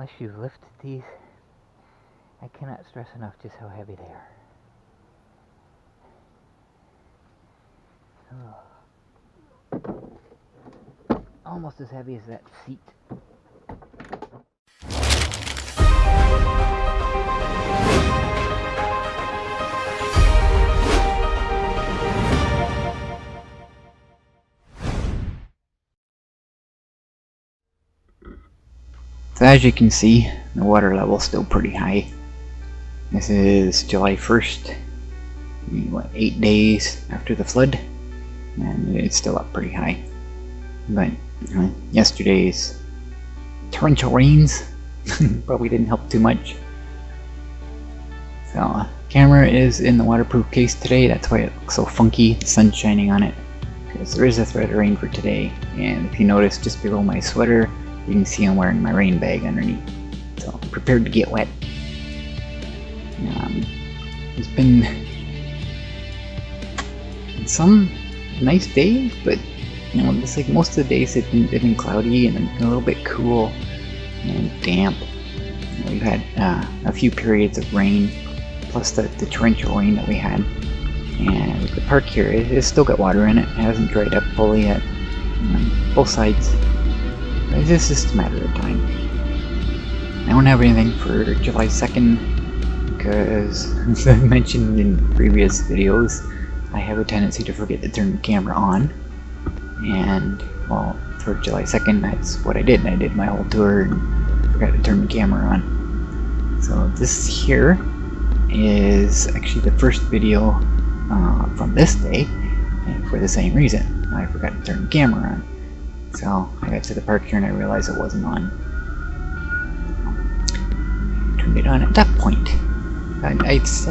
unless you've lifted these. I cannot stress enough just how heavy they are. Oh. Almost as heavy as that seat. So as you can see, the water level is still pretty high. This is July 1st, what, 8 days after the flood, and it's still up pretty high. But yesterday's torrential rains probably didn't help too much. So camera is in the waterproof case today, that's why it looks so funky. The sun's shining on it, because there is a threat of rain for today. And if you notice, just below my sweater, you can see I'm wearing my rain bag underneath. So I'm prepared to get wet. It's been some nice days, but just like most of the days they've been cloudy and a little bit cool and damp. We've had a few periods of rain, plus the torrential rain that we had. And the park here, it's still got water in it. It hasn't dried up fully yet. Both sides. But it's just a matter of time. I don't have anything for July 2nd because, as I mentioned in previous videos, I have a tendency to forget to turn the camera on. And, well, for July 2nd, that's what I did. I did my whole tour and forgot to turn the camera on. So this here is actually the first video from this day, and for the same reason. I forgot to turn the camera on. So I got to the park here and I realized it wasn't on. Turned it on at that point. I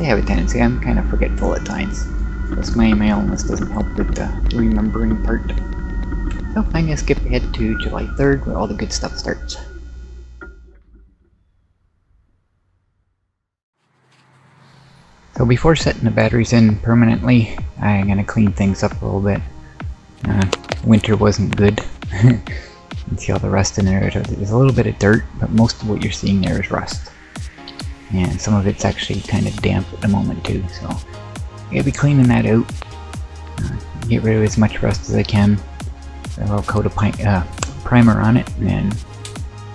have a tendency, I'm kind of forgetful at times. Plus my illness doesn't help with the remembering part. So I'm going to skip ahead to July 3rd where all the good stuff starts. So before setting the batteries in permanently, I'm going to clean things up a little bit. Winter wasn't good. You can see all the rust in there. There's a little bit of dirt, but most of what you're seeing there is rust. And some of it's actually kind of damp at the moment too, so I'll be cleaning that out. Get rid of as much rust as I can. I'll coat a primer on it, and then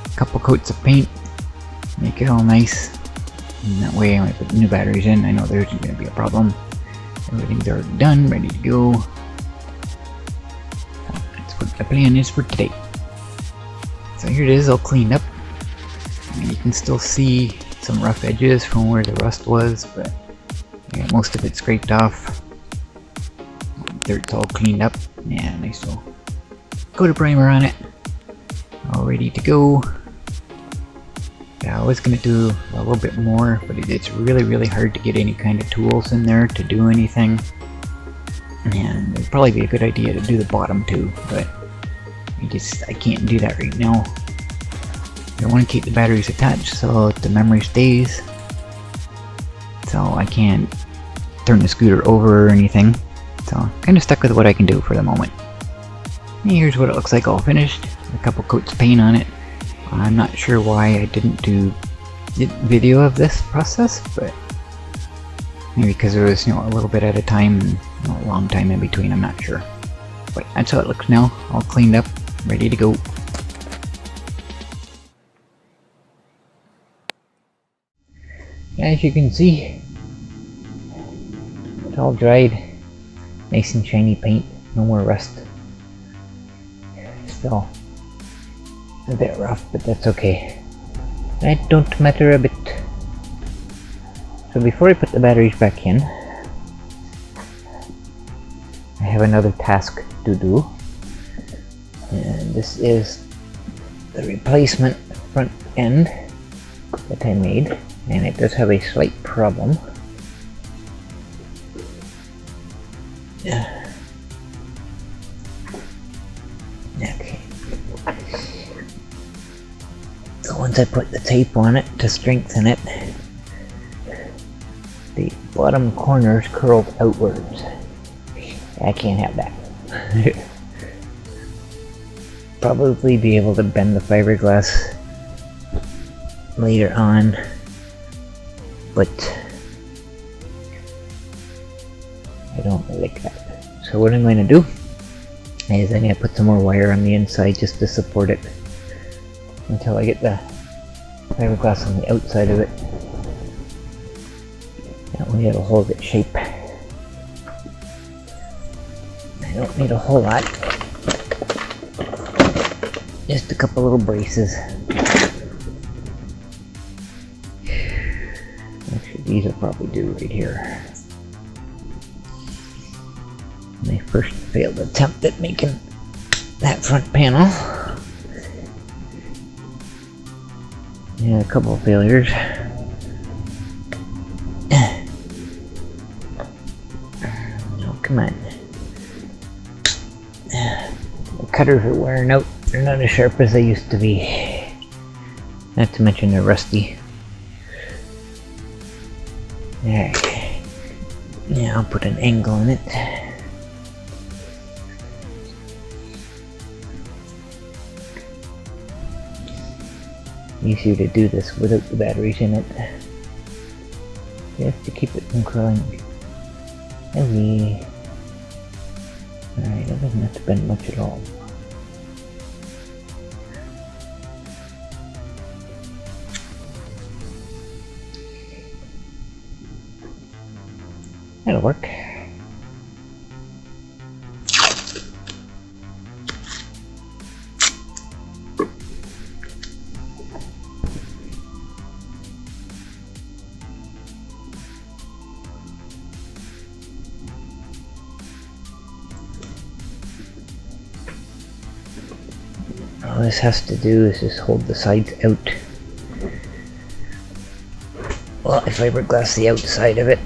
a couple coats of paint. Make it all nice. And that way when I put the new batteries in, I know there's going to be a problem. Everything's already done, ready to go. That's what the plan is for today. So here it is, all cleaned up. And you can still see some rough edges from where the rust was, but I got most of it scraped off. Dirt's all cleaned up. Yeah, nice little coat of primer on it. All ready to go. I was going to do a little bit more, but it's really hard to get any kind of tools in there to do anything. And it'd probably be a good idea to do the bottom too, but I can't do that right now. I want to keep the batteries attached so the memory stays. So I can't turn the scooter over or anything. So I'm kind of stuck with what I can do for the moment. And here's what it looks like all finished. A couple coats of paint on it. I'm not sure why I didn't do video of this process, but maybe because there was a little bit at a time and a long time in between, I'm not sure. But that's how it looks now, all cleaned up, ready to go. As you can see, it's all dried, nice and shiny paint, no more rust. Still a bit rough, but that's okay. That don't matter a bit. So before I put the batteries back in, I have another task to do. And this is the replacement front end that I made. And it does have a slight problem. Okay. So once I put the tape on it to strengthen it, the bottom corners curled outwards. I can't have that. Probably be able to bend the fiberglass later on, but I don't like that. So what I'm going to do is I'm going to put some more wire on the inside just to support it until I get the fiberglass on the outside of it. That way it'll hold its shape. I don't need a whole lot. Just a couple little braces. Actually, these will probably do right here. My first failed attempt at making that front panel. Yeah, a couple of failures. Oh, come on. The cutters are wearing out. They're not as sharp as they used to be. Not to mention they're rusty. Alright. Yeah, I'll put an angle on it. Easier to do this without the batteries in it. Just to keep it from curling. Heavy. Alright, that doesn't have to bend much at all. That'll work. All this has to do is just hold the sides out. Well, I fiberglass the outside of it.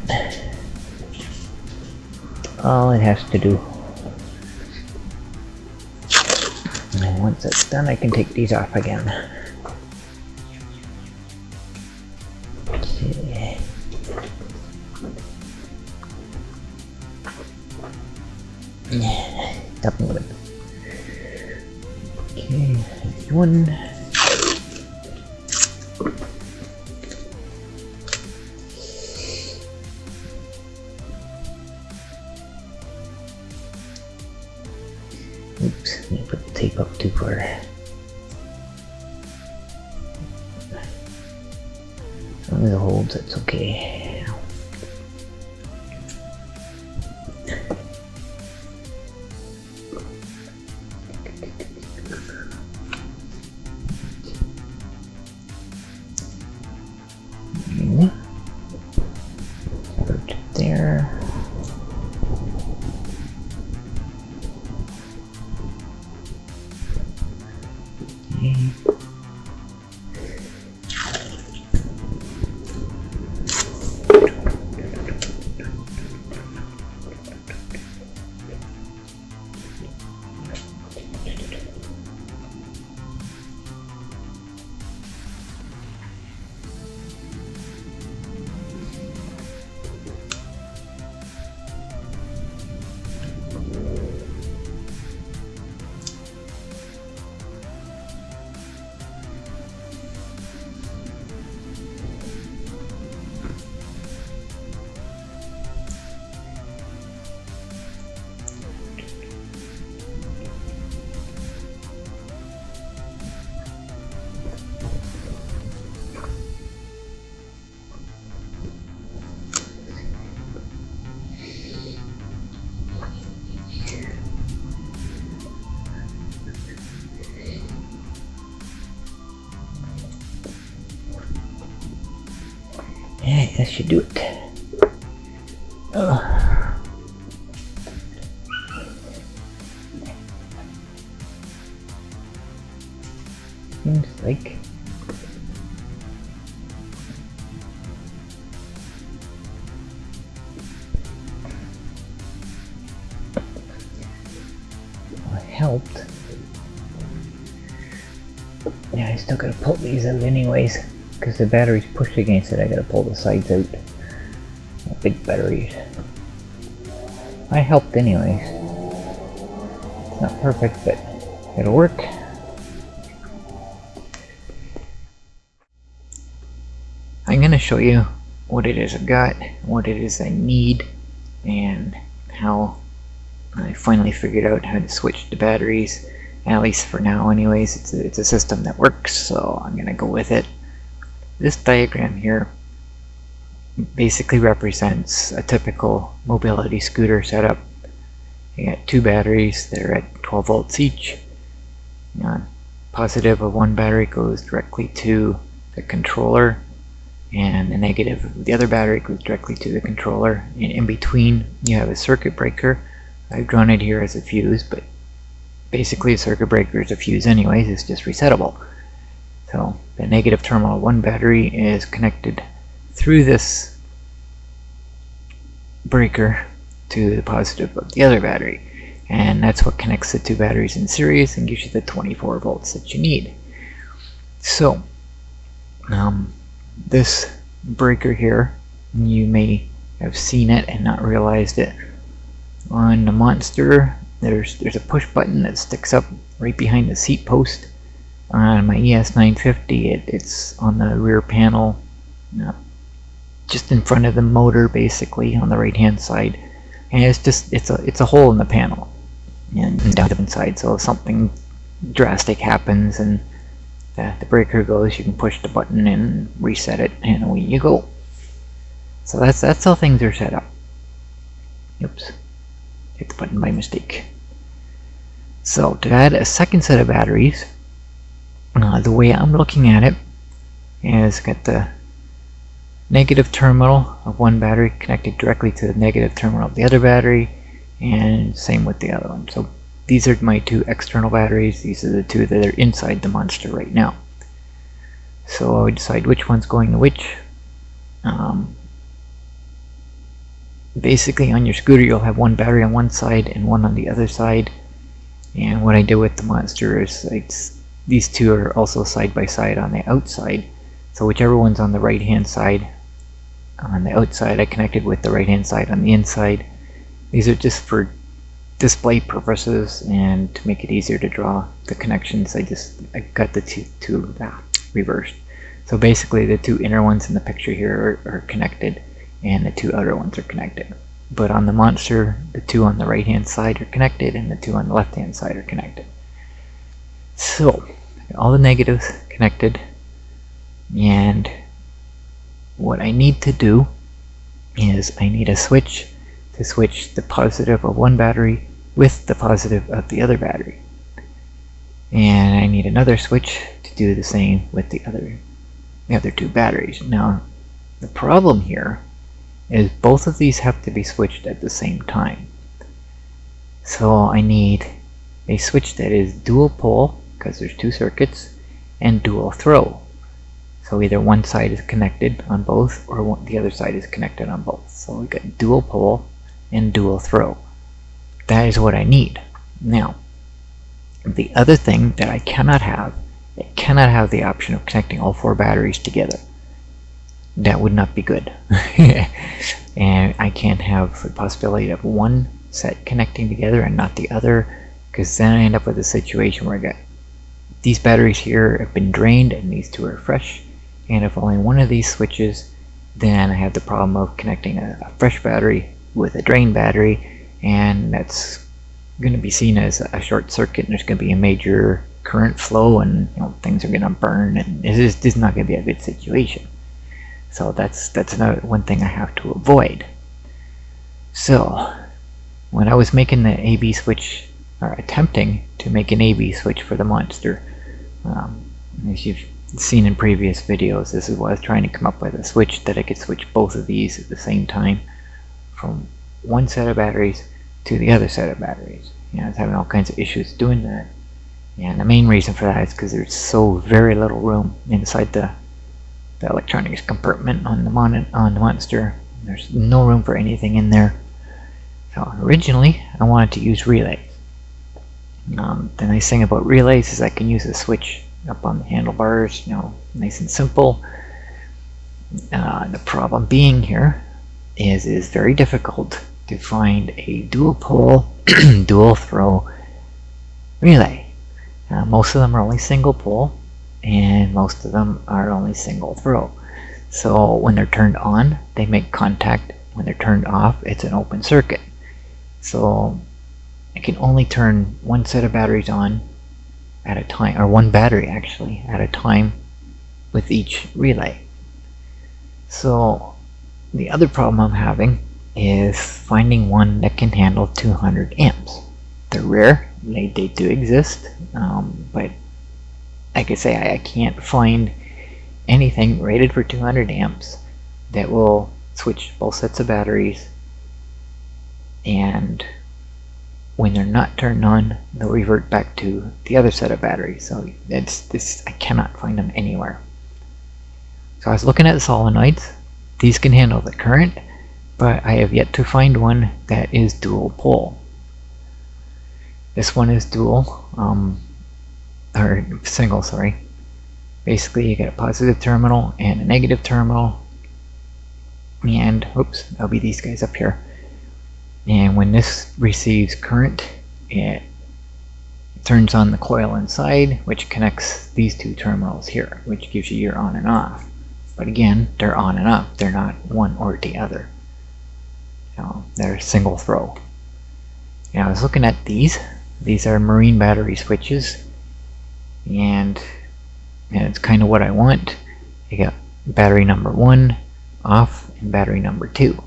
All it has to do. And once that's done, I can take these off again. Okay. Stop moving. Okay, one. Oops, I put the tape up too far. As long as it holds, it's okay. Put it there. Yeah, that should do it. Seems like it helped. Yeah, I still gotta pull these out anyways. Because the battery's pushed against it, I gotta pull the sides out. Big batteries. I helped anyways. It's not perfect, but it'll work. I'm going to show you what it is I've got, what it is I need, and how I finally figured out how to switch the batteries. At least for now anyways, it's a system that works, so I'm going to go with it. This diagram here basically represents a typical mobility scooter setup. You got two batteries, they're at 12 volts each. Positive of one battery goes directly to the controller, and the negative of the other battery goes directly to the controller. And in between you have a circuit breaker. I've drawn it here as a fuse, but basically a circuit breaker is a fuse anyways, it's just resettable. So the negative terminal of one battery is connected through this breaker to the positive of the other battery, and that's what connects the two batteries in series and gives you the 24 volts that you need. So this breaker here, you may have seen it and not realized it. On the Monster, there's a push button that sticks up right behind the seat post. On my ES950, it's on the rear panel, just in front of the motor, basically on the right hand side, and it's a hole in the panel and down the inside. So if something drastic happens and the breaker goes, you can push the button and reset it, and away you go. So that's how things are set up. Oops, hit the button by mistake. So to add a second set of batteries, the way I'm looking at it is got the negative terminal of one battery connected directly to the negative terminal of the other battery, and same with the other one. So these are my two external batteries. These are the two that are inside the Monster right now. So I would decide which one's going to which. Basically on your scooter you'll have one battery on one side and one on the other side, and what I did with the Monster is these two are also side by side on the outside, so whichever one's on the right hand side on the outside I connected with the right hand side on the inside. These are just for display purposes and to make it easier to draw the connections. I got the two reversed. So basically the two inner ones in the picture here are connected, and the two outer ones are connected. But on the Monster, the two on the right hand side are connected and the two on the left hand side are connected. So all the negatives connected, and what I need to do is I need a switch to switch the positive of one battery with the positive of the other battery, and I need another switch to do the same with the other two batteries. Now the problem here is both of these have to be switched at the same time. So I need a switch that is dual pole, because there's two circuits, and dual throw. So either one side is connected on both, or the other side is connected on both. So we got dual pole and dual throw. That is what I need. Now, the other thing that I cannot have the option of connecting all four batteries together. That would not be good. And I can't have the possibility of one set connecting together and not the other, because then I end up with a situation where I got these batteries here have been drained and these two are fresh, and if only one of these switches, then I have the problem of connecting a fresh battery with a drained battery, and that's going to be seen as a short circuit, and there's going to be a major current flow, and things are going to burn, and this is not going to be a good situation. So that's another one thing I have to avoid. So when I was making the AB switch, or attempting to make an AB switch for the Monster, as you've seen in previous videos, this is what I was trying to come up with, a switch that I could switch both of these at the same time from one set of batteries to the other set of batteries. I was having all kinds of issues doing that, and the main reason for that is because there's so very little room inside the electronics compartment on the Monster. There's no room for anything in there. So originally I wanted to use relays. The nice thing about relays is I can use a switch up on the handlebars, nice and simple. The problem being here is it is very difficult to find a dual pole, dual throw relay. Most of them are only single pole, and most of them are only single throw. So when they're turned on, they make contact. When they're turned off, it's an open circuit. So I can only turn one set of batteries on at a time, or one battery actually at a time with each relay. So the other problem I'm having is finding one that can handle 200 amps. They're rare, they do exist, but like I say, I can't find anything rated for 200 amps that will switch both sets of batteries, and when they're not turned on, they'll revert back to the other set of batteries. So I cannot find them anywhere. So I was looking at the solenoids. These can handle the current, but I have yet to find one that is dual pole. This one is dual, or single, sorry. Basically, you get a positive terminal and a negative terminal, and oops, that'll be these guys up here. And when this receives current, it turns on the coil inside, which connects these two terminals here, which gives you your on and off. But again, they're on and off. They're not one or the other. So they're single throw. Now I was looking at these. These are marine battery switches, and it's kind of what I want. You got battery number 1 off and battery number 2.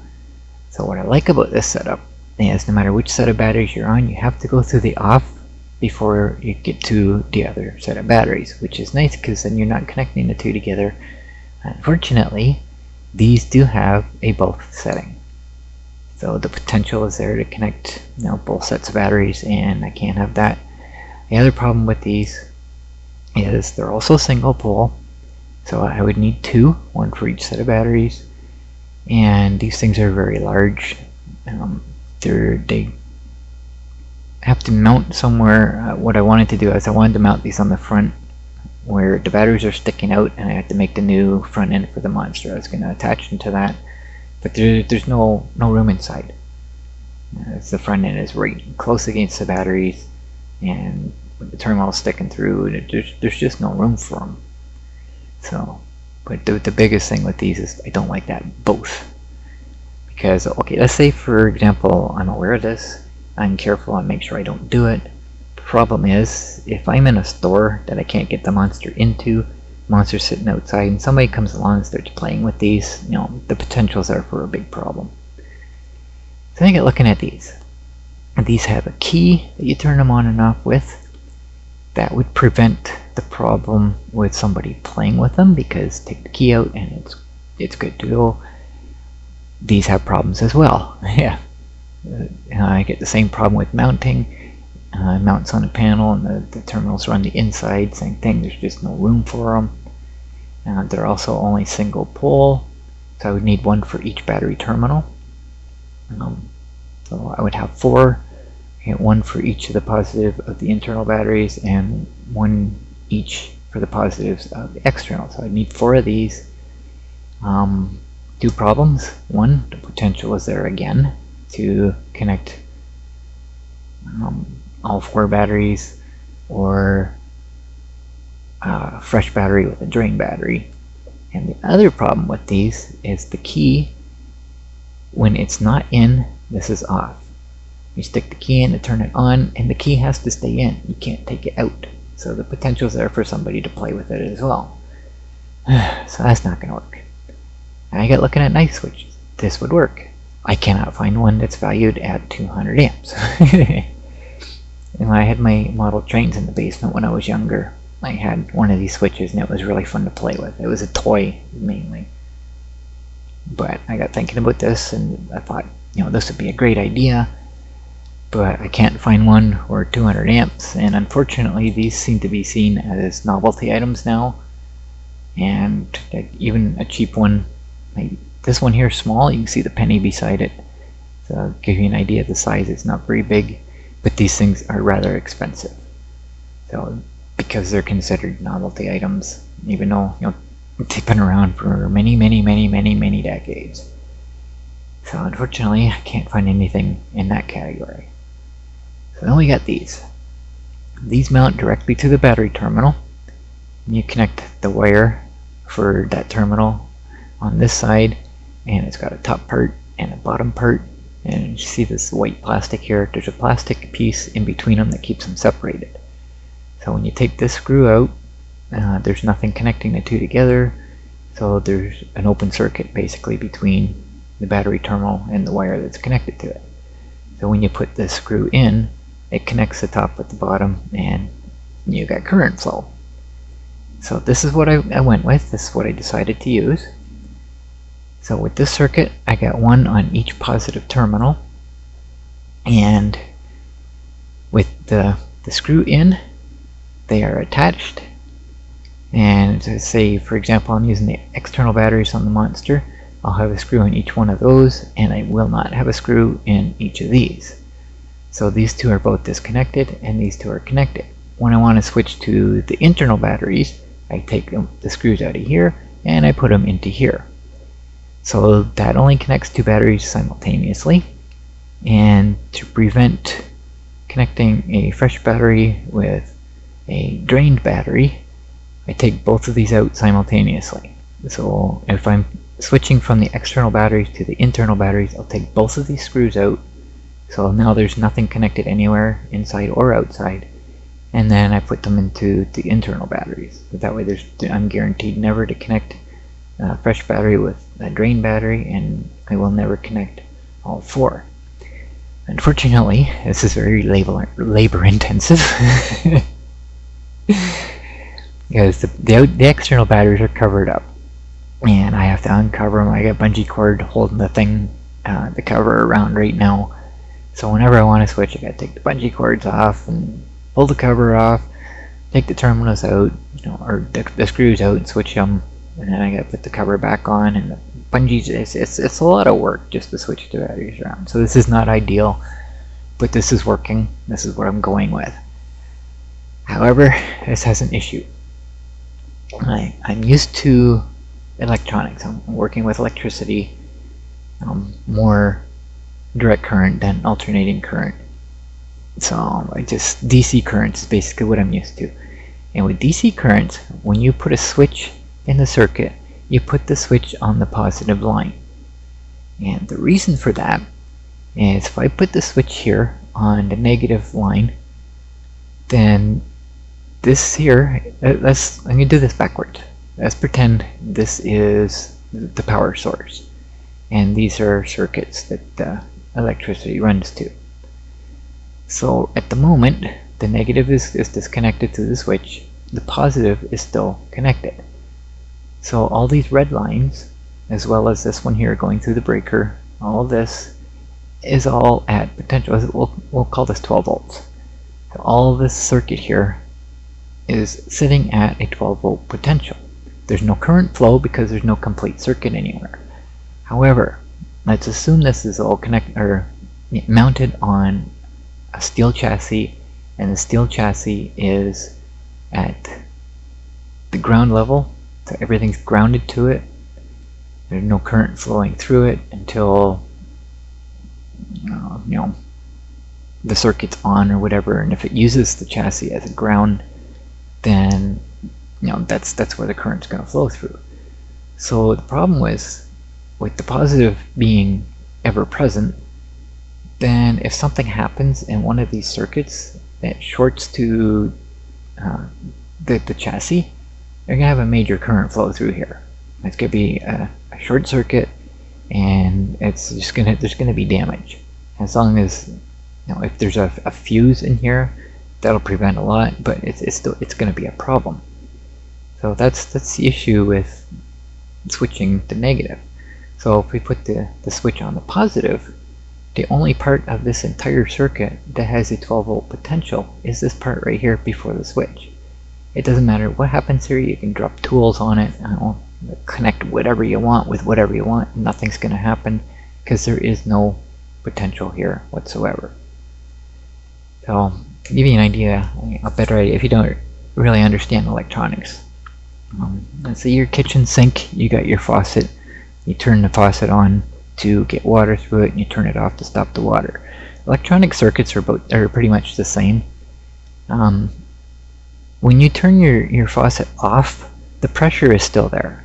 So what I like about this setup is no matter which set of batteries you're on, you have to go through the off before you get to the other set of batteries, which is nice because then you're not connecting the two together. Unfortunately, these do have a both setting. So the potential is there to connect, both sets of batteries, and I can't have that. The other problem with these is they're also single pole, so I would need 2, one for each set of batteries. And these things are very large. They have to mount somewhere. What I wanted to do is I wanted to mount these on the front where the batteries are sticking out, and I had to make the new front end for the monster. I was going to attach them to that, but there's no room inside. The front end is right close against the batteries, and with the terminal sticking through, there's just no room for them. So. But the biggest thing with these is I don't like that both. Because, okay, let's say for example, I'm aware of this, I'm careful and make sure I don't do it. The problem is, if I'm in a store that I can't get the monster into, monster's sitting outside, and somebody comes along and starts playing with these, the potential's there for a big problem. So I get looking at these. And these have a key that you turn them on and off with. That would prevent the problem with somebody playing with them, because take the key out and it's good to go. These have problems as well. Yeah, I get the same problem with mounting. Mounts on a panel and the terminals are on the inside. Same thing. There's just no room for them. They're also only single pole, so I would need one for each battery terminal. So I would have 4. One for each of the positive of the internal batteries, and one each for the positives of the external. So I need 4 of these. 2 problems. One, the potential is there again to connect all 4 batteries, or a fresh battery with a drain battery. And the other problem with these is the key, when it's not in, this is off. You stick the key in to turn it on, and the key has to stay in. You can't take it out. So the potential is there for somebody to play with it as well. So that's not going to work. I get looking at knife switches. This would work. I cannot find one that's valued at 200 amps. And when I had my model trains in the basement when I was younger, I had one of these switches, and it was really fun to play with. It was a toy, mainly. But I got thinking about this, and I thought, this would be a great idea. But I can't find one for 200 amps, and unfortunately these seem to be seen as novelty items now. And even a cheap one, like this one here is small, you can see the penny beside it. So I'll give you an idea of the size. It's not very big, but these things are rather expensive. So because they're considered novelty items, even though they've been around for many decades. So unfortunately I can't find anything in that category. So then we got these. These mount directly to the battery terminal. You connect the wire for that terminal on this side, and it's got a top part and a bottom part. And you see this white plastic here. There's a plastic piece in between them that keeps them separated. So when you take this screw out, there's nothing connecting the two together. So there's an open circuit basically between the battery terminal and the wire that's connected to it. So when you put this screw in, it connects the top with the bottom, and you got current flow. So this is what I went with. This is what I decided to use. So with this circuit, I got one on each positive terminal, and with the screw in, they are attached. And to say, for example, I'm using the external batteries on the Monster, I'll have a screw in each one of those, and I will not have a screw in each of these. So these two are both disconnected, and these two are connected. When I want to switch to the internal batteries, I take the screws out of here, and I put them into here. So that only connects two batteries simultaneously. And to prevent connecting a fresh battery with a drained battery, I take both of these out simultaneously. So if I'm switching from the external batteries to the internal batteries, I'll take both of these screws out. So now there's nothing connected anywhere, inside or outside. And then I put them into the internal batteries. But that way I'm guaranteed never to connect a fresh battery with a drain battery, and I will never connect all four. Unfortunately, this is very labor intensive. Because the external batteries are covered up, and I have to uncover them. I got bungee cord holding the thing, the cover around right now. So whenever I want to switch, I gotta take the bungee cords off and pull the cover off, take the terminals out, or the screws out and switch them, and then I gotta put the cover back on. And the bungees, it's a lot of work just to switch the batteries around. So this is not ideal, but this is working. This is what I'm going with. However, this has an issue. I'm used to electronics. I'm working with electricity, more direct current than alternating current. So DC currents is basically what I'm used to. And with DC currents, when you put a switch in the circuit, you put the switch on the positive line. And the reason for that is if I put the switch here on the negative line, then this here, I'm going to do this backwards. Let's pretend this is the power source, and these are circuits that the electricity runs to. So at the moment, the negative is disconnected to the switch, the positive is still connected. So all these red lines, as well as this one here going through the breaker, all of this is all at potential. We'll call this 12 volts. So all of this circuit here is sitting at a 12 volt potential. There's no current flow because there's no complete circuit anywhere. However, let's assume this is all mounted on a steel chassis, and the steel chassis is at the ground level, so everything's grounded to it. There's no current flowing through it until the circuit's on or whatever. And if it uses the chassis as a ground, then that's where the current's going to flow through. So the problem was, with the positive being ever present, then if something happens in one of these circuits that shorts to the chassis, you're going to have a major current flow through here. It's going to be a short circuit, and it's just there's going to be damage. As long as if there's a fuse in here, that'll prevent a lot, but it's going to be a problem. So that's the issue with switching to negative. So if we put the switch on the positive, the only part of this entire circuit that has a 12 volt potential is this part right here before the switch. It doesn't matter what happens here. You can drop tools on it, connect whatever you want with whatever you want, nothing's going to happen because there is no potential here whatsoever. So to give you an idea, a better idea if you don't really understand electronics. Let's say your kitchen sink, you got your faucet, you turn the faucet on to get water through it, and you turn it off to stop the water. Electronic circuits are pretty much the same. When you turn your faucet off, the pressure is still there.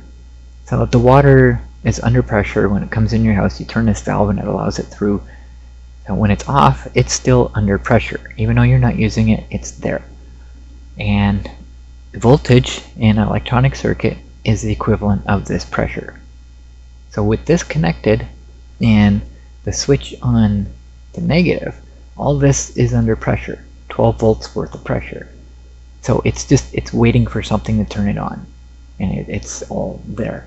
So the water is under pressure. When it comes in your house, you turn this valve and it allows it through. So when it's off, it's still under pressure. Even though you're not using it, it's there. And the voltage in an electronic circuit is the equivalent of this pressure. So with this connected and the switch on the negative, all this is under pressure, 12 volts worth of pressure. So it's waiting for something to turn it on, and it's all there.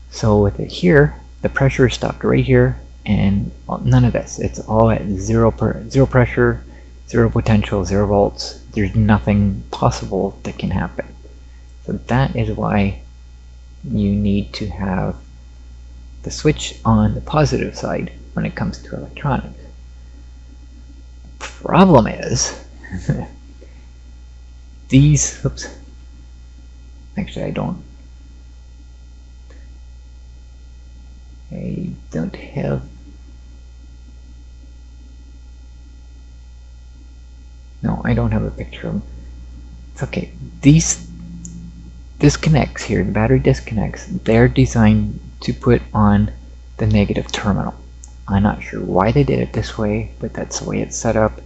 So with it here, the pressure is stopped right here, and none of this. It's all at zero pressure, zero potential, 0 volts. There's nothing possible that can happen. So that is why you need to have the switch on the positive side when it comes to electronics. Problem is these, oops, actually I don't have, no, I don't have a picture of them. It's okay. These disconnects here, the battery disconnects, they're designed to put on the negative terminal. I'm not sure why they did it this way, but that's the way it's set up.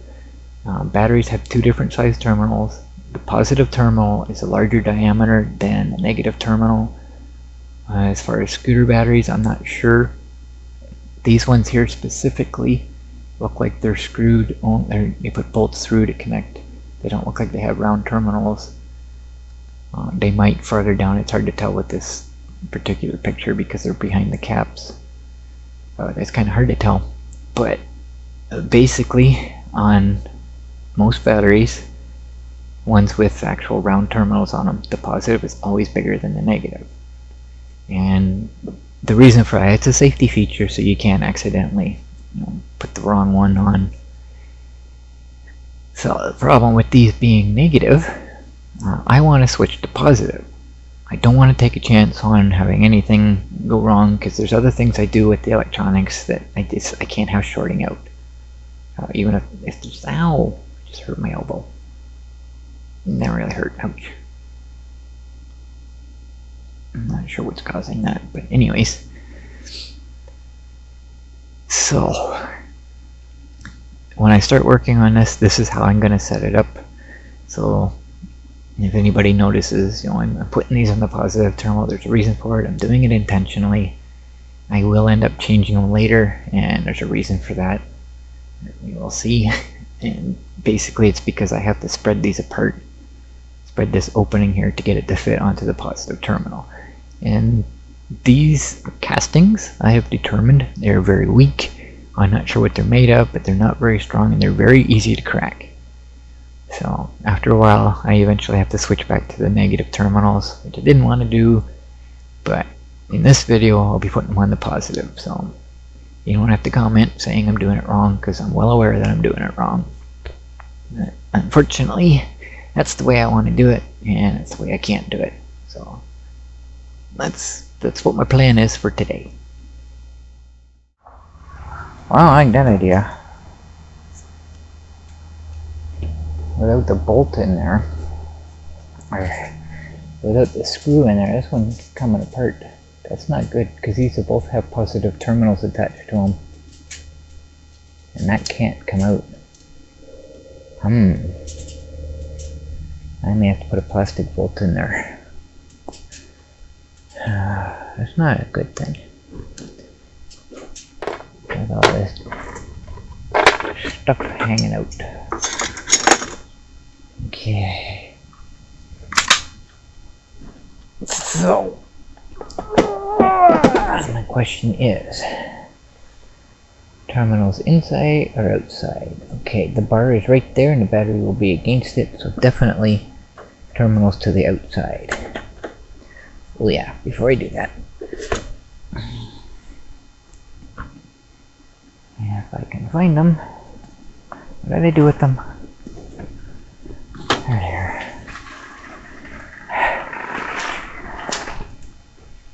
Batteries have 2 different size terminals. The positive terminal is a larger diameter than the negative terminal. As far as scooter batteries, I'm not sure. These ones here specifically look like they're screwed on, you put bolts through to connect. They don't look like they have round terminals. They might farther down. It's hard to tell with this particular picture because they're behind the caps. It's kind of hard to tell, but basically on most batteries, ones with actual round terminals on them, the positive is always bigger than the negative. And the reason for that, it's a safety feature, so you can't accidentally put the wrong one on. So the problem with these being negative, I want to switch to positive. I don't want to take a chance on having anything go wrong, because there's other things I do with the electronics that I can't have shorting out. Even if there's, ow, I just hurt my elbow. That really hurt, ouch. I'm not sure what's causing that, but anyways. So, when I start working on this, this is how I'm going to set it up. So, if anybody notices, I'm putting these on the positive terminal, there's a reason for it. I'm doing it intentionally. I will end up changing them later, and there's a reason for that. We will see. And basically it's because I have to spread these apart. Spread this opening here to get it to fit onto the positive terminal. And these castings, I have determined, they're very weak. I'm not sure what they're made of, but they're not very strong, and they're very easy to crack. So after a while, I eventually have to switch back to the negative terminals, which I didn't want to do, but in this video I'll be putting them on the positive. So you don't have to comment saying I'm doing it wrong, because I'm well aware that I'm doing it wrong. But unfortunately, that's the way I want to do it, and it's the way I can't do it. So that's what my plan is for today. Well, I like that idea. Without the bolt in there, or without the screw in there, this one's coming apart. That's not good, because these will both have positive terminals attached to them, and that can't come out. I may have to put a plastic bolt in there. That's not a good thing. With all this stuff hanging out. Okay. So, my question is, terminals inside or outside? Okay, the bar is right there and the battery will be against it, so definitely terminals to the outside. Oh yeah, before I do that, if I can find them, what did I do with them? There.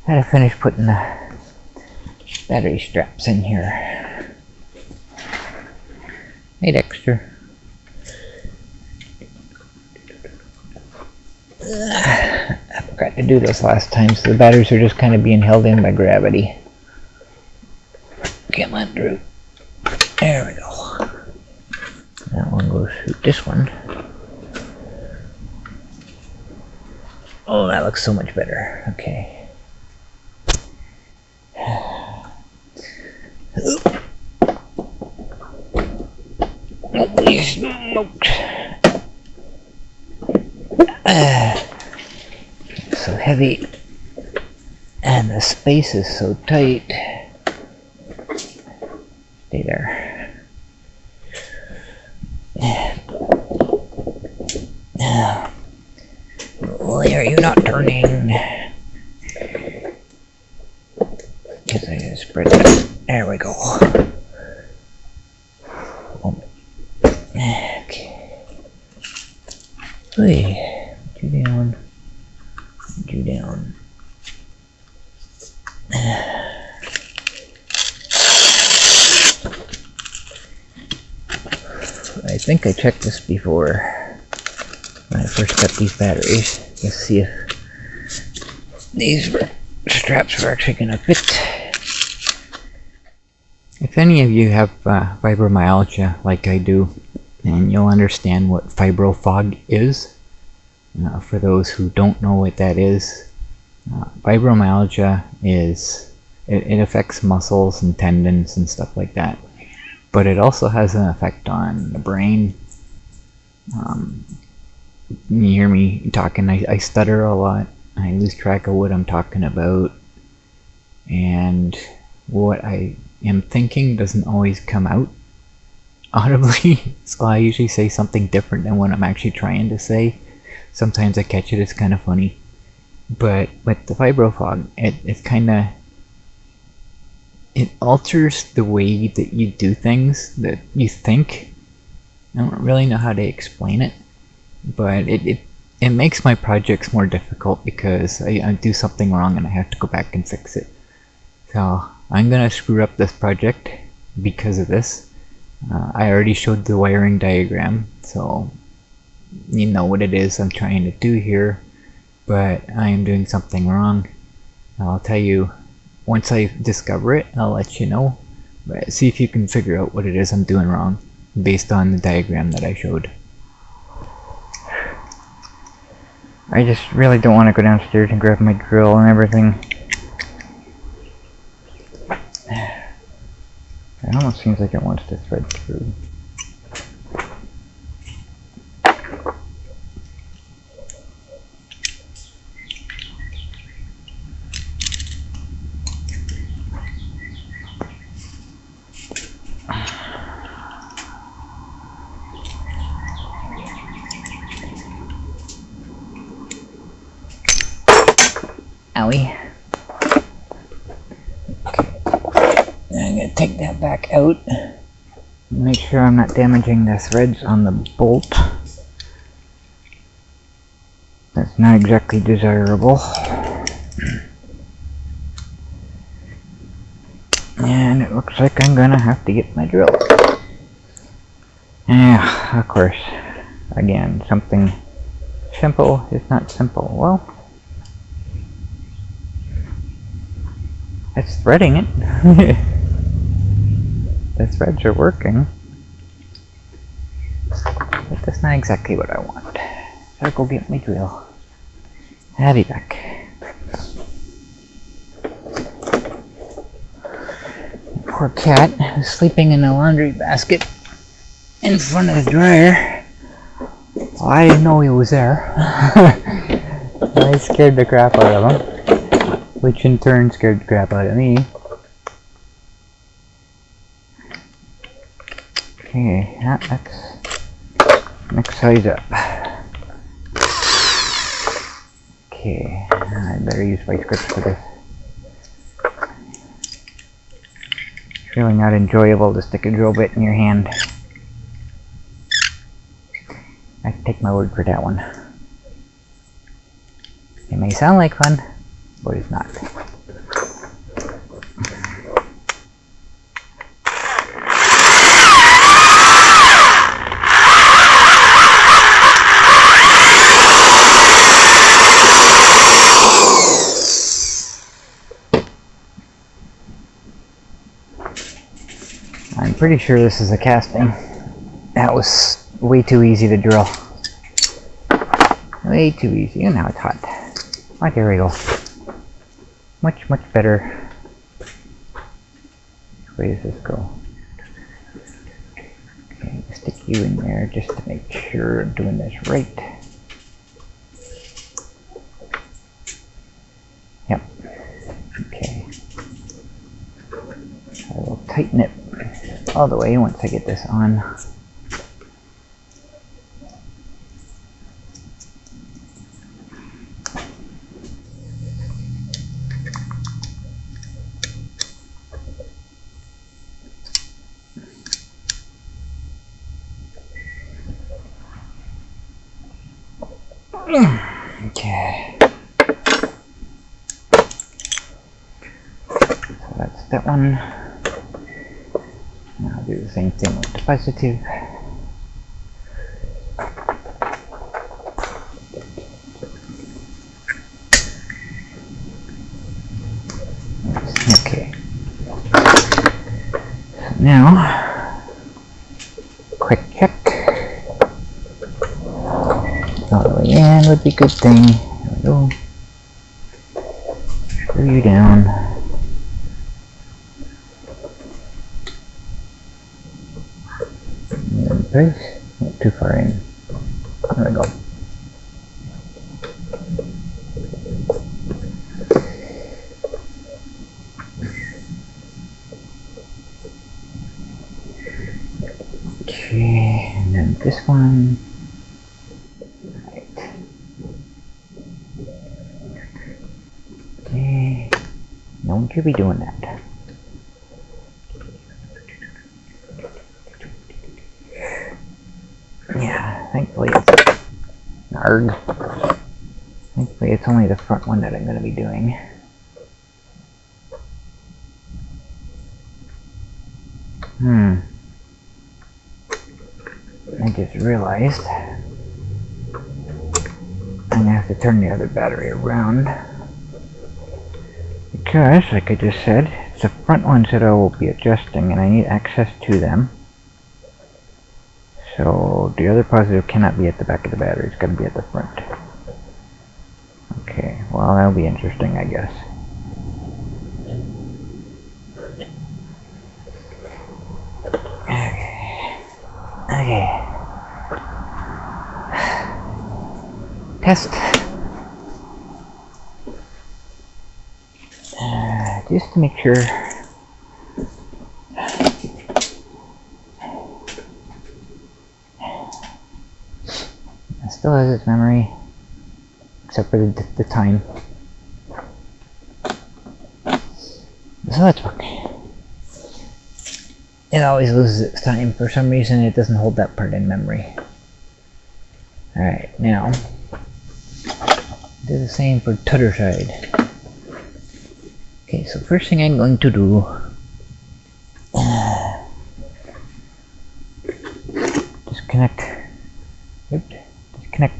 Gotta finish putting the battery straps in here. Hey Dexter. forgot to do this last time, so the batteries are just kind of being held in by gravity. Come on, Drew. There we go. That one goes through this one. Oh, that looks so much better. Okay. Holy smokes. So heavy. And the space is so tight. Stay there. Why are you not turning? Guess I gotta spread that. There we go. Okay. Hey, put you down. Put you down. I think I checked this before when I first got these batteries. Let's see if these straps are actually going to fit. If any of you have fibromyalgia like I do, then you'll understand what fibro fog is. For those who don't know what that is, fibromyalgia is, it affects muscles and tendons and stuff like that. But it also has an effect on the brain. You hear me talking, I stutter a lot. I lose track of what I'm talking about. And what I am thinking doesn't always come out audibly. So I usually say something different than what I'm actually trying to say. Sometimes I catch it, it's kind of funny. But with the fibro fog, it's kind of... it alters the way that you do things, that you think. I don't really know how to explain it, but it makes my projects more difficult because I do something wrong and I have to go back and fix it. So I'm gonna screw up this project because of this. I already showed the wiring diagram, so you know what it is I'm trying to do here, but I am doing something wrong. I'll tell you once I discover it, I'll let you know. But see if you can figure out what it is I'm doing wrong based on the diagram that I showed. I just really don't want to go downstairs and grab my drill and everything. It almost seems like it wants to thread through. Owie. Okay. I'm going to take that back out. Make sure I'm not damaging the threads on the bolt. That's not exactly desirable. And it looks like I'm going to have to get my drill. Yeah, of course. Again, something simple is not simple. Well, it's threading it. The threads are working. But that's not exactly what I want. So I'll go get my drill. I'll be back. Poor cat was sleeping in the laundry basket in front of the dryer. Well, I didn't know he was there. I scared the crap out of him, which in turn scared the crap out of me. Okay, that's next size up. Okay, I better use vice grips for this. It's really not enjoyable to stick a drill bit in your hand. I can take my word for that one. It may sound like fun, but it's not. pretty sure this is a casting. That was way too easy to drill. Way too easy. And now it's hot. Oh, there we go. Much, much better. Which way does this go? Okay, stick you in there just to make sure I'm doing this right. Yep. Okay. I will tighten it all the way once I get this on. Okay. So that's that one. Now I'll do the same thing with the positive. Okay. So now, quick check. All the way in would be a good thing. There we go. Screw you down. And then place. Not too far in. There we go. Okay, and then this one. Don't you be doing that. Yeah, thankfully it's arg. Thankfully it's only the front one that I'm going to be doing. I just realized I'm going to have to turn the other battery around. Because, like I just said, it's the front ones that I will be adjusting and I need access to them. So the other positive cannot be at the back of the battery, it's got to be at the front. Okay, well that'll be interesting, I guess. Okay. Test. Just to make sure. It still has its memory, except for the time. So that's okay. It always loses its time. For some reason it doesn't hold that part in memory. Alright, now do the same for the other side. Okay, so first thing I'm going to do, disconnect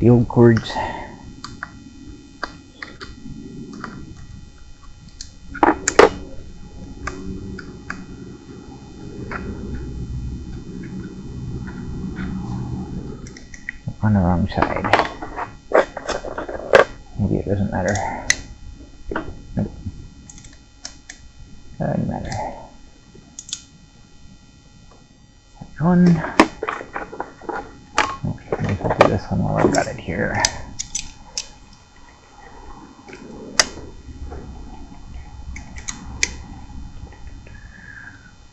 the old cords. On the wrong side. Maybe it doesn't matter. Nope. Doesn't matter. That one. Maybe I'll do this one while I've got it here.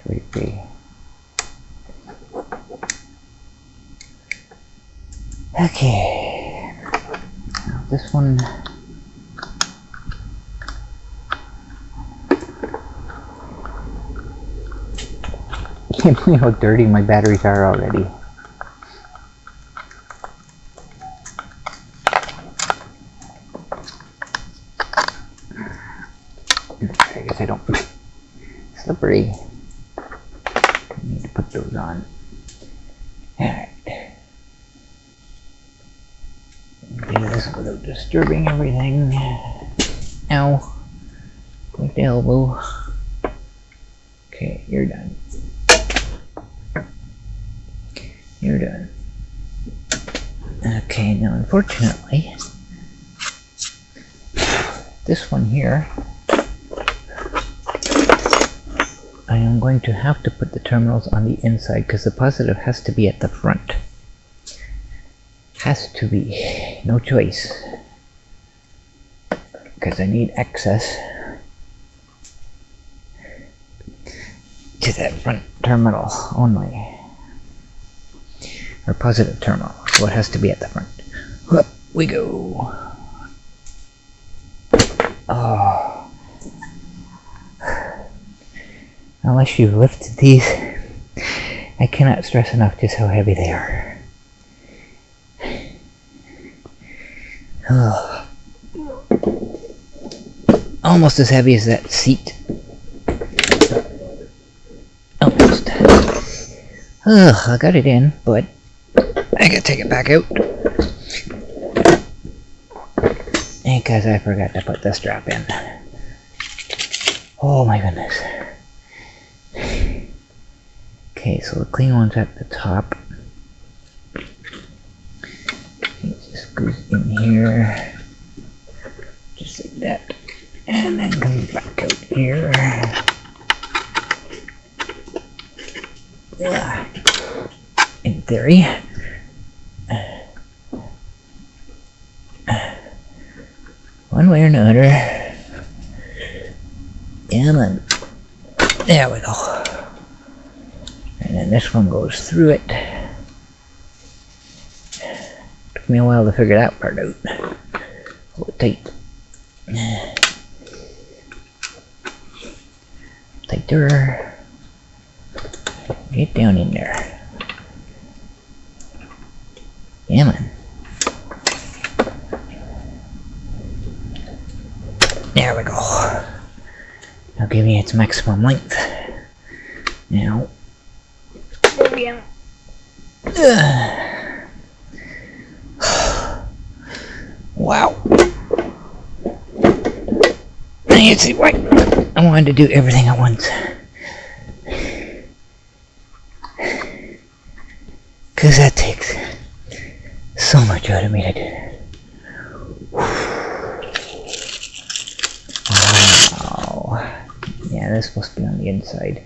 3B. Okay. Now this one. I can't believe how dirty my batteries are already. I guess I don't. Slippery. I need to put those on. Alright. Do this without disturbing everything. Ow. With the elbow. Okay, you're done. you're done. Okay, now unfortunately, this one here, I am going to have to put the terminals on the inside because the positive has to be at the front. Has to be. No choice. Because I need access to that front terminal only. Or positive terminal. So it has to be at the front. Up we go. Oh. Unless you've lifted these, I cannot stress enough just how heavy they are. Oh. Almost as heavy as that seat. Almost. Oh, I got it in, but I gotta take it back out. Because I forgot to put the strap in. Oh my goodness. Okay, so the clean one's at the top. It just goes in here. Just like that. And then comes back out here. Yeah. In theory. One way or another. And then there we go. And then this one goes through it. Took me a while to figure that part out. Hold it tight. Tighter. Get down in there. Yeah, man. There we go. Now give me its maximum length. Now. There we go. Wow. I can see why I wanted to do everything at once. Because that takes so much out of me to do that. Wow. Yeah, that's supposed to be on the inside.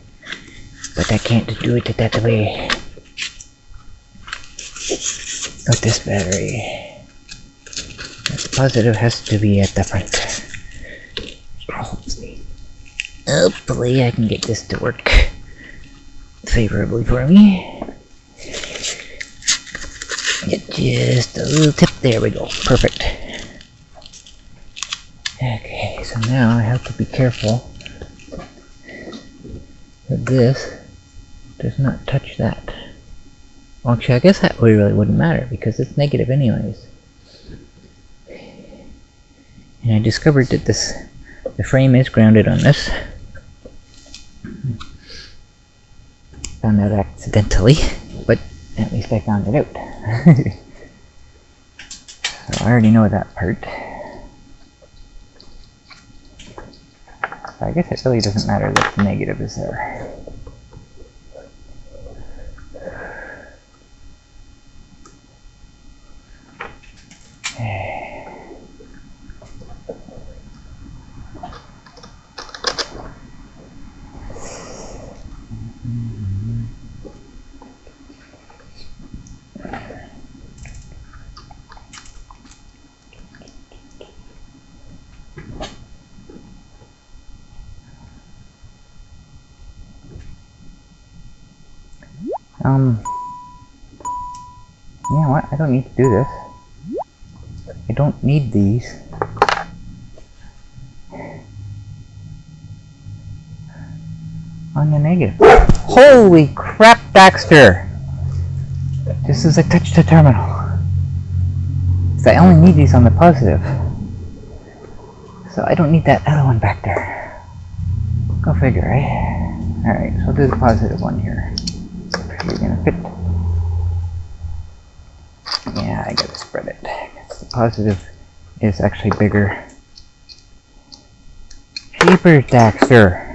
But I can't do it that way. With this battery. The positive has to be at the front. Hopefully I can get this to work favorably for me. Get just a little tip. There we go. Perfect. Okay, so now I have to be careful that this does not touch that. Well, actually, I guess that really wouldn't matter because it's negative anyways. And I discovered that the frame is grounded on this. Found out accidentally, but at least I found it out. So I already know that part. So I guess it really doesn't matter that the negative is there. You know what? I don't need to do this. I don't need these. On the negative. Holy crap, Baxter! Just as I touched the terminal. So I only need these on the positive. So I don't need that other one back there. Go figure, right? Alright, so I'll do the positive one here. You're gonna fit. Yeah, I gotta spread it. The positive is actually bigger. Jeepers, Daxter!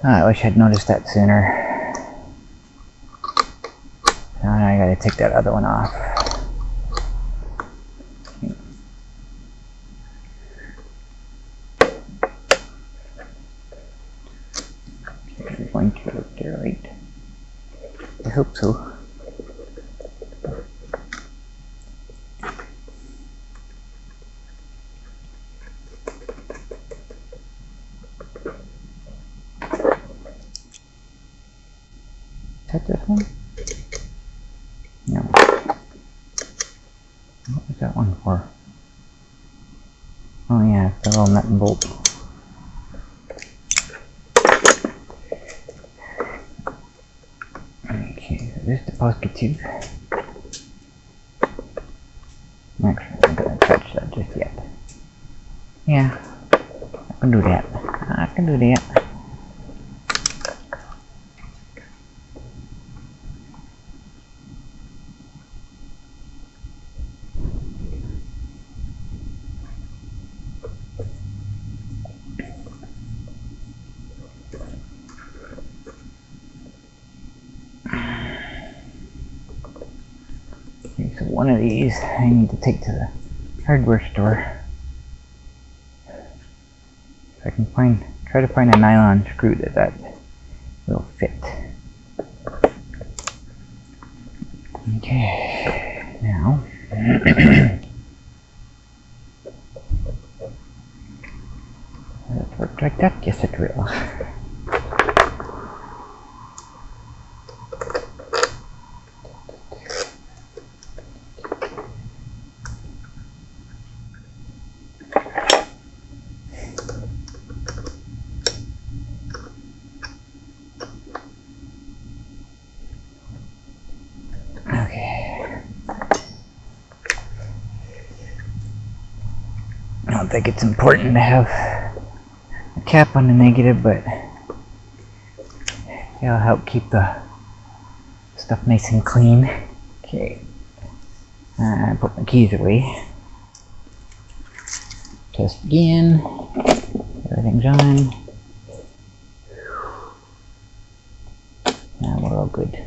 I wish I'd noticed that sooner. Now I gotta take that other one off. Is it going to look there right? I hope so. Is that this one? No. What was that one for? Oh yeah, it's the little nut and bolt. Okay, so there's the pocket tube. Actually, I'm not gonna touch that just yet. Yeah, I can do that. I can do that. Okay, so one of these I need to take to the hardware store. If I can try to find a nylon screw that will fit. Okay, now does it work like that? Yes, it will. I don't think it's important to have a cap on the negative, but it'll help keep the stuff nice and clean. Okay, put my keys away. Test again. Everything's on. Now we're all good.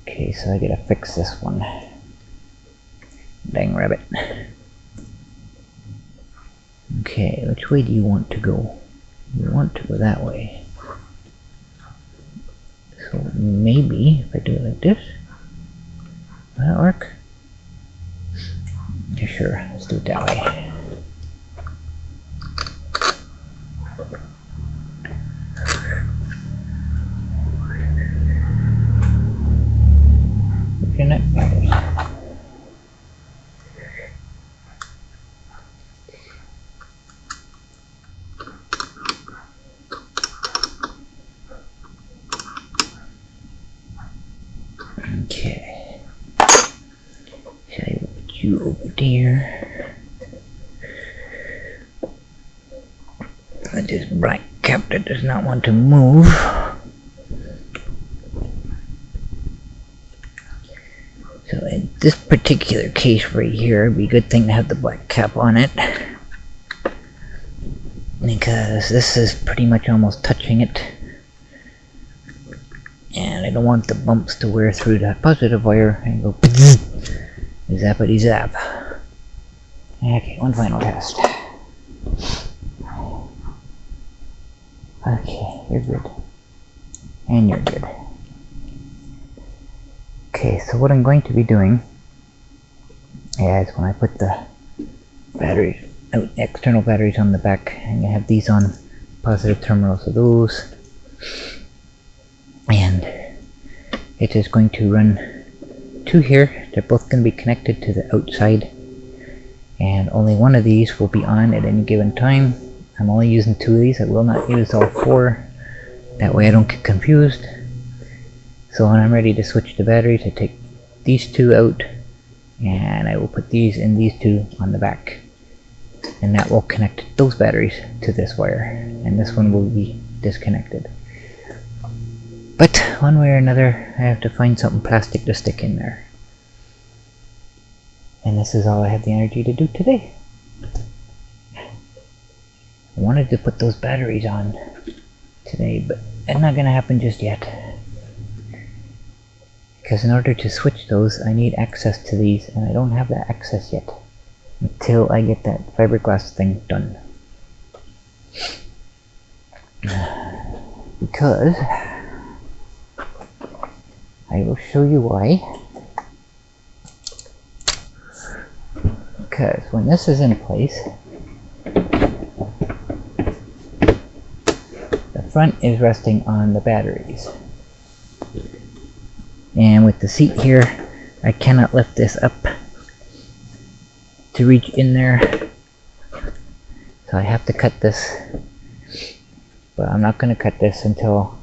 Okay, so I gotta fix this one. Dang rabbit. Okay, which way do you want to go? You want to go that way. So maybe if I do it like this, will that work? Yeah, sure, let's do it that way. Looking at batteries. Okay, so I put you over there. And this black cap that does not want to move. So in this particular case right here, it'd be a good thing to have the black cap on it, because this is pretty much almost touching it. And I don't want the bumps to wear through that positive wire and go zappity zap. Okay, one final test. Okay, you're good. And you're good. Okay, so what I'm going to be doing is when I put the batteries, external batteries on the back, I'm going to have these on positive terminals of those. And it is going to run two here. They're both going to be connected to the outside, and only one of these will be on at any given time. I'm only using two of these. I will not use all four. That way I don't get confused. So when I'm ready to switch the batteries, I take these two out and I will put these in these two on the back, and that will connect those batteries to this wire, and this one will be disconnected. But one way or another, I have to find something plastic to stick in there. And this is all I have the energy to do today. I wanted to put those batteries on today, but it's not going to happen just yet. Because in order to switch those, I need access to these, and I don't have that access yet until I get that fiberglass thing done. Because I will show you why. Because when this is in place, the front is resting on the batteries. And with the seat here, I cannot lift this up to reach in there. So I have to cut this. But I'm not going to cut this until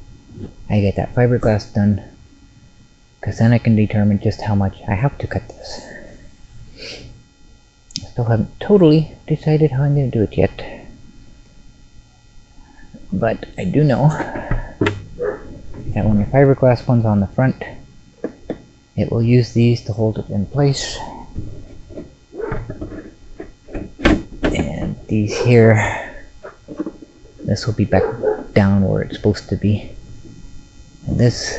I get that fiberglass done, because then I can determine just how much I have to cut this. I still haven't totally decided how I'm going to do it yet, but I do know that when the fiberglass one's on the front, it will use these to hold it in place, and these here, this will be back down where it's supposed to be. And this,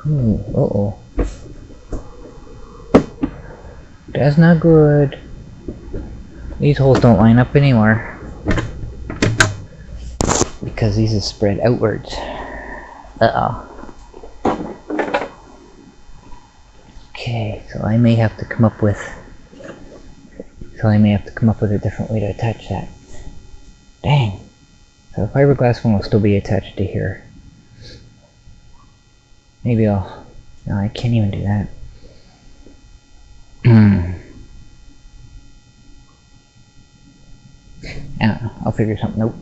uh-oh, that's not good. These holes don't line up anymore because these is spread outwards. Uh-oh. Okay, so I may have to come up with a different way to attach that. Dang. So the fiberglass one will still be attached to here. Maybe no, I can't even do that. I don't know, I'll figure something out.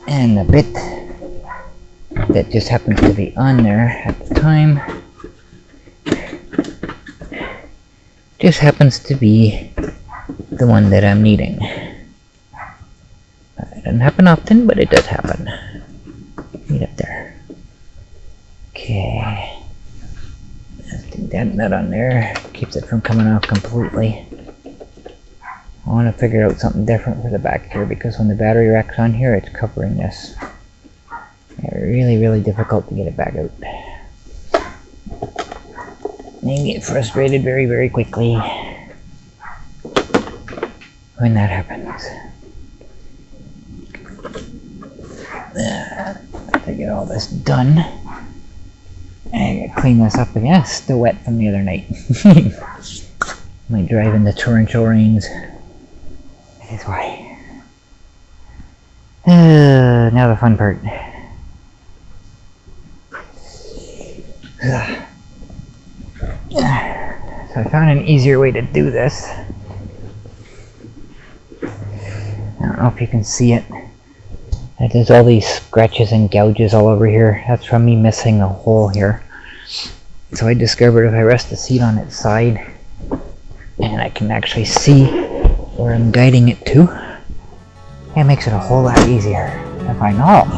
And the bit that just happens to be on there at the time just happens to be the one that I'm needing. It doesn't happen often, but it does happen. Right up there. Okay. Let's do that nut on there. Keeps it from coming off completely. I want to figure out something different for the back here, because when the battery rack's on here, it's covering this. Really, really difficult to get it back out. And get frustrated very, very quickly when that happens. To get all this done, I gotta clean this up again. It's still wet from the other night. Might drive in the torrential rains. That is why. Now the fun part. So I found an easier way to do this. I don't know if you can see it. There's all these scratches and gouges all over here. That's from me missing a hole here. So I discovered if I rest the seat on its side and I can actually see where I'm guiding it to, it makes it a whole lot easier to find the hole.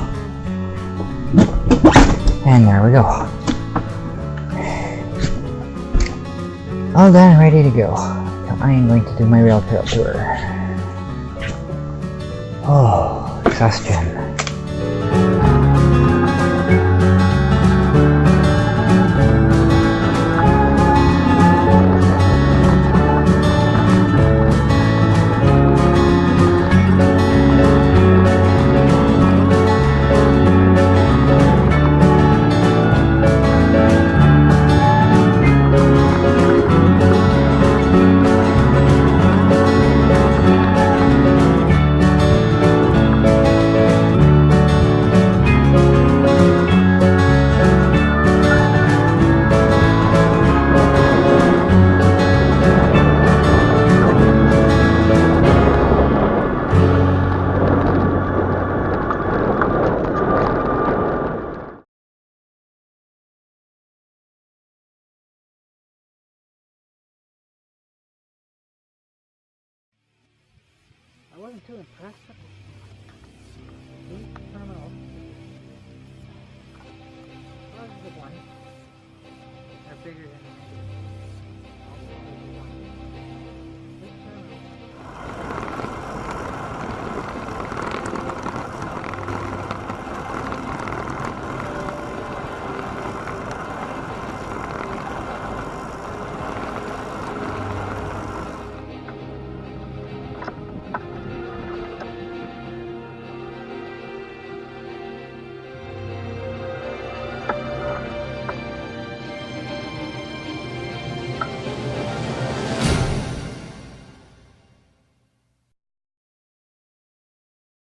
And there we go. All done, ready to go. So I am going to do my rail trail tour. Oh, exhaustion. wasn't too impressed with these terminals. Positive ones are bigger than the negative